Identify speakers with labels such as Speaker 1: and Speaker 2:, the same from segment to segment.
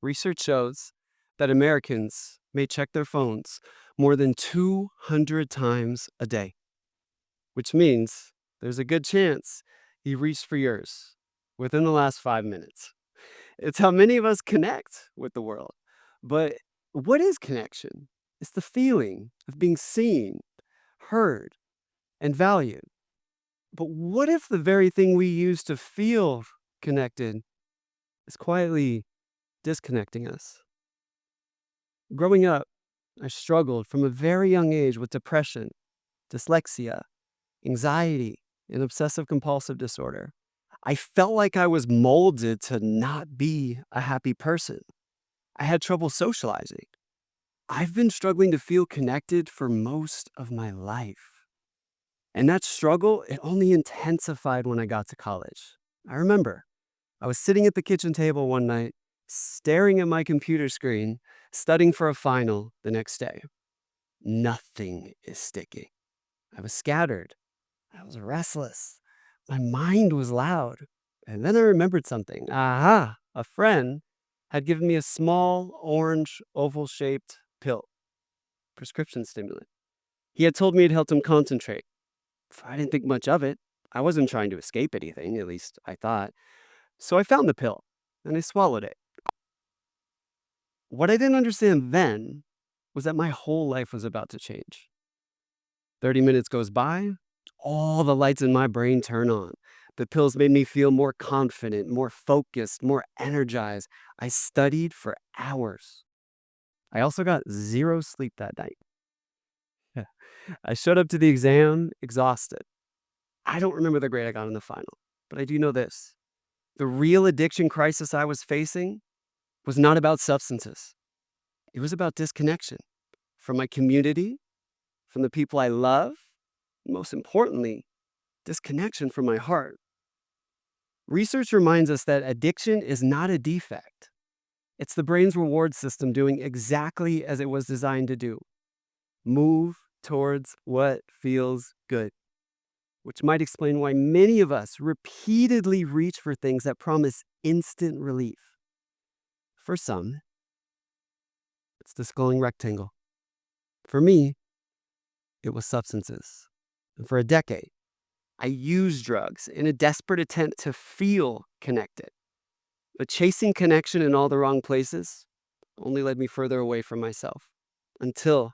Speaker 1: Research shows that Americans may check their phones more than 200 times a day, which means there's a good chance you reached for yours within the last 5 minutes. It's how many of us connect with the world. But what is connection? It's the feeling of being seen, heard, and valued. But what if the very thing we use to feel connected is quietly disconnecting us? Growing up, I struggled from a very young age with depression, dyslexia, anxiety, and obsessive compulsive disorder. I felt like I was molded to not be a happy person. I had trouble socializing. I've been struggling to feel connected for most of my life. And that struggle, it only intensified when I got to college. I remember I was sitting at the kitchen table one night, staring at my computer screen, studying for a final the next day. Nothing is sticking. I was scattered. I was restless. My mind was loud. And then I remembered something. Aha! A friend had given me a small, orange, oval shaped pill, prescription stimulant. He had told me it helped him concentrate. I didn't think much of it. I wasn't trying to escape anything, at least I thought. So I found the pill and I swallowed it. What I didn't understand then was that my whole life was about to change. 30 minutes goes by, all the lights in my brain turn on. The pills made me feel more confident, more focused, more energized. I studied for hours. I also got zero sleep that night. I showed up to the exam exhausted. I don't remember the grade I got in the final, but I do know this. The real addiction crisis I was facing was not about substances. It was about disconnection from my community, from the people I love, and most importantly, disconnection from my heart. Research reminds us that addiction is not a defect. It's the brain's reward system doing exactly as it was designed to do. Move towards what feels good, which might explain why many of us repeatedly reach for things that promise instant relief. For some, it's the scrolling rectangle. For me, it was substances. And for a decade, I used drugs in a desperate attempt to feel connected. But chasing connection in all the wrong places only led me further away from myself until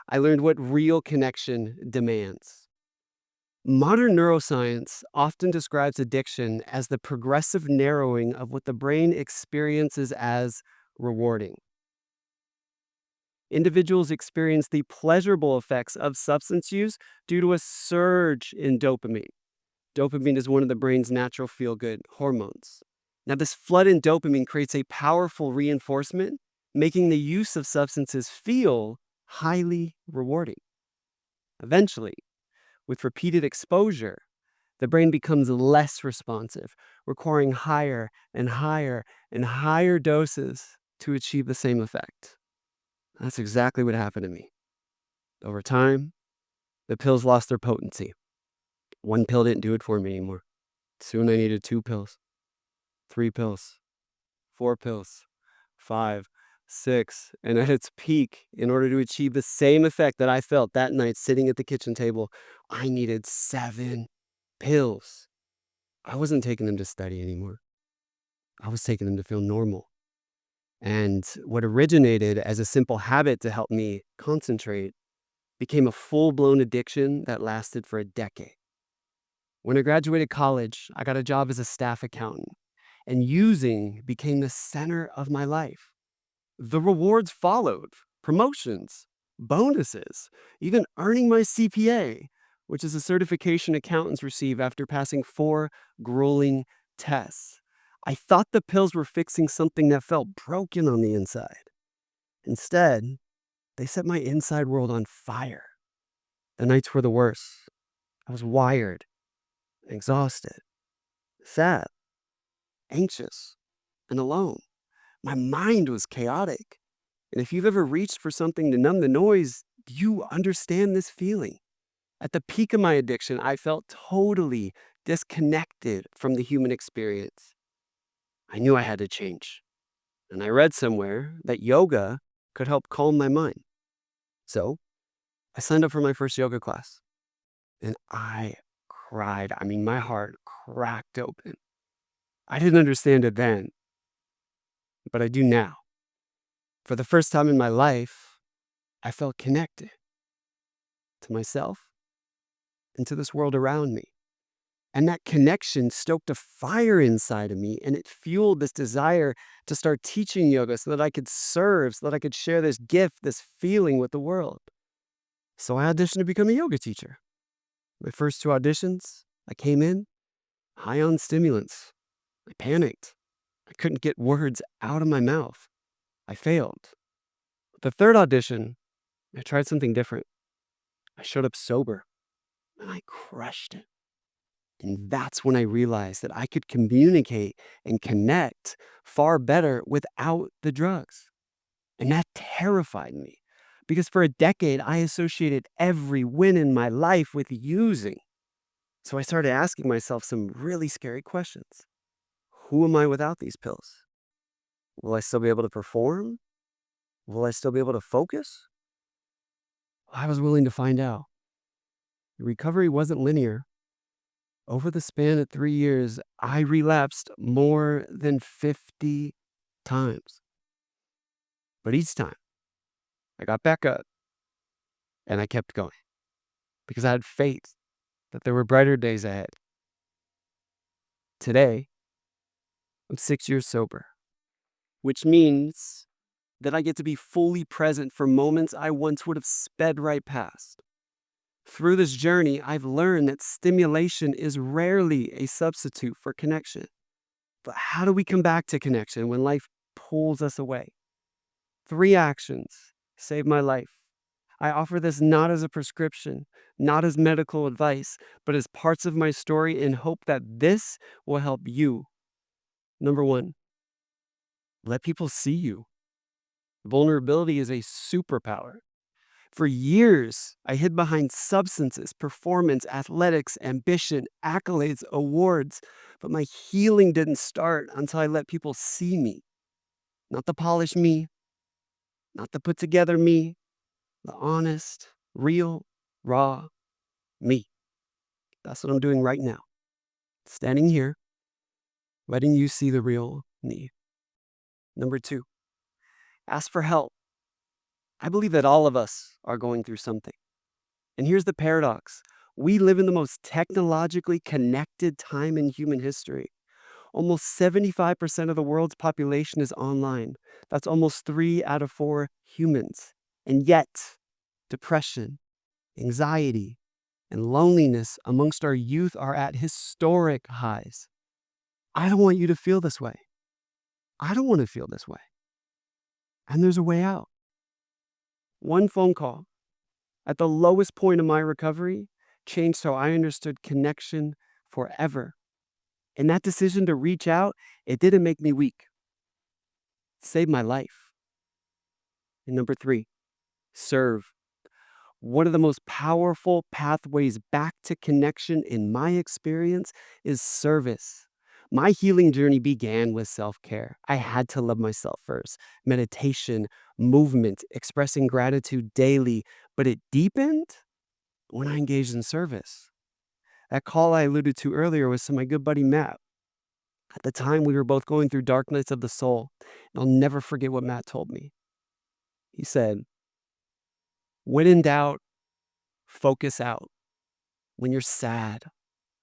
Speaker 1: I learned what real connection demands. Modern neuroscience often describes addiction as the progressive narrowing of what the brain experiences as rewarding. Individuals experience the pleasurable effects of substance use due to a surge in dopamine. Dopamine is one of the brain's natural feel-good hormones. Now, this flood in dopamine creates a powerful reinforcement, making the use of substances feel highly rewarding. Eventually, with repeated exposure, the brain becomes less responsive, requiring higher and higher and higher doses to achieve the same effect. That's exactly what happened to me. Over time, the pills lost their potency. One pill didn't do it for me anymore. Soon I needed 2 pills, 3 pills, 4 pills, 5, 6, and at its peak, in order to achieve the same effect that I felt that night sitting at the kitchen table, I needed 7 pills. I wasn't taking them to study anymore. I was taking them to feel normal. And what originated as a simple habit to help me concentrate became a full-blown addiction that lasted for a decade. When I graduated college, I got a job as a staff accountant, and using became the center of my life. The rewards followed: promotions, bonuses, even earning my CPA, which is a certification accountants receive after passing 4 grueling tests. I thought the pills were fixing something that felt broken on the inside. Instead, they set my inside world on fire. The nights were the worst. I was wired, exhausted, sad, anxious, and alone. My mind was chaotic. And if you've ever reached for something to numb the noise, you understand this feeling. At the peak of my addiction, I felt totally disconnected from the human experience. I knew I had to change. And I read somewhere that yoga could help calm my mind. So I signed up for my first yoga class and I cried. I mean, my heart cracked open. I didn't understand it then, but I do now. For the first time in my life, I felt connected to myself and to this world around me. And that connection stoked a fire inside of me, and it fueled this desire to start teaching yoga so that I could serve, so that I could share this gift, this feeling with the world. So I auditioned to become a yoga teacher. My first two auditions, I came in high on stimulants. I panicked. I couldn't get words out of my mouth. I failed. The third audition, I tried something different. I showed up sober, and I crushed it. And that's when I realized that I could communicate and connect far better without the drugs. And that terrified me because for a decade, I associated every win in my life with using. So I started asking myself some really scary questions. Who am I without these pills? Will I still be able to perform? Will I still be able to focus? I was willing to find out. The recovery wasn't linear. Over the span of 3 years, I relapsed more than 50 times. But each time, I got back up and I kept going because I had faith that there were brighter days ahead. Today, I'm 6 years sober, which means that I get to be fully present for moments I once would have sped right past. Through this journey, I've learned that stimulation is rarely a substitute for connection. But how do we come back to connection when life pulls us away? 3 actions saved my life. I offer this not as a prescription, not as medical advice, but as parts of my story in hope that this will help you. Number 1, let people see you. Vulnerability is a superpower. For years, I hid behind substances, performance, athletics, ambition, accolades, awards, but my healing didn't start until I let people see me. Not the polished me, not the put together me, the honest, real, raw me. That's what I'm doing right now. Standing here, letting you see the real me. Number 2, ask for help. I believe that all of us are going through something. And here's the paradox. We live in the most technologically connected time in human history. Almost 75% of the world's population is online. That's almost 3 out of 4 humans. And yet, depression, anxiety, and loneliness amongst our youth are at historic highs. I don't want you to feel this way. I don't want to feel this way. And there's a way out. One phone call at the lowest point of my recovery changed how I understood connection forever. And that decision to reach out, it didn't make me weak. It saved my life. And number 3, serve. One of the most powerful pathways back to connection in my experience is service. My healing journey began with self-care. I had to love myself first. Meditation, movement, expressing gratitude daily, but it deepened when I engaged in service. That call I alluded to earlier was to my good buddy Matt. At the time, we were both going through dark nights of the soul. And I'll never forget what Matt told me. He said, when in doubt, focus out. When you're sad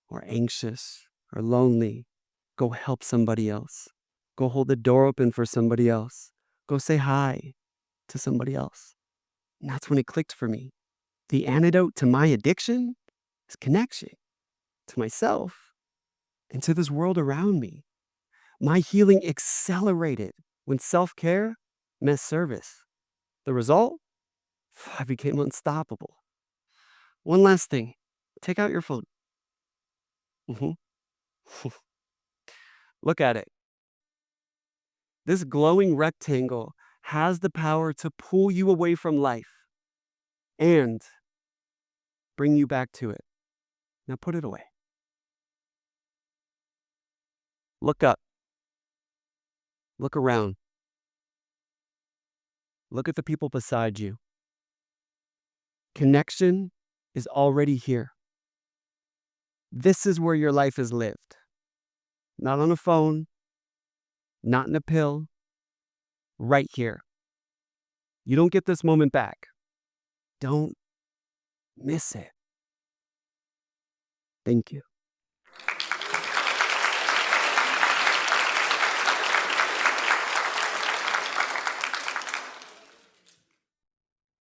Speaker 1: or anxious or lonely, go help somebody else. Go hold the door open for somebody else. Go say hi to somebody else. And that's when it clicked for me. The antidote to my addiction is connection to myself and to this world around me. My healing accelerated when self-care met service. The result? I became unstoppable. One last thing. Take out your phone. Mhm. Look at it. This glowing rectangle has the power to pull you away from life and bring you back to it. Now put it away. Look up. Look around. Look at the people beside you. Connection is already here. This is where your life is lived. Not on a phone, not in a pill, right here. You don't get this moment back. Don't miss it. Thank you.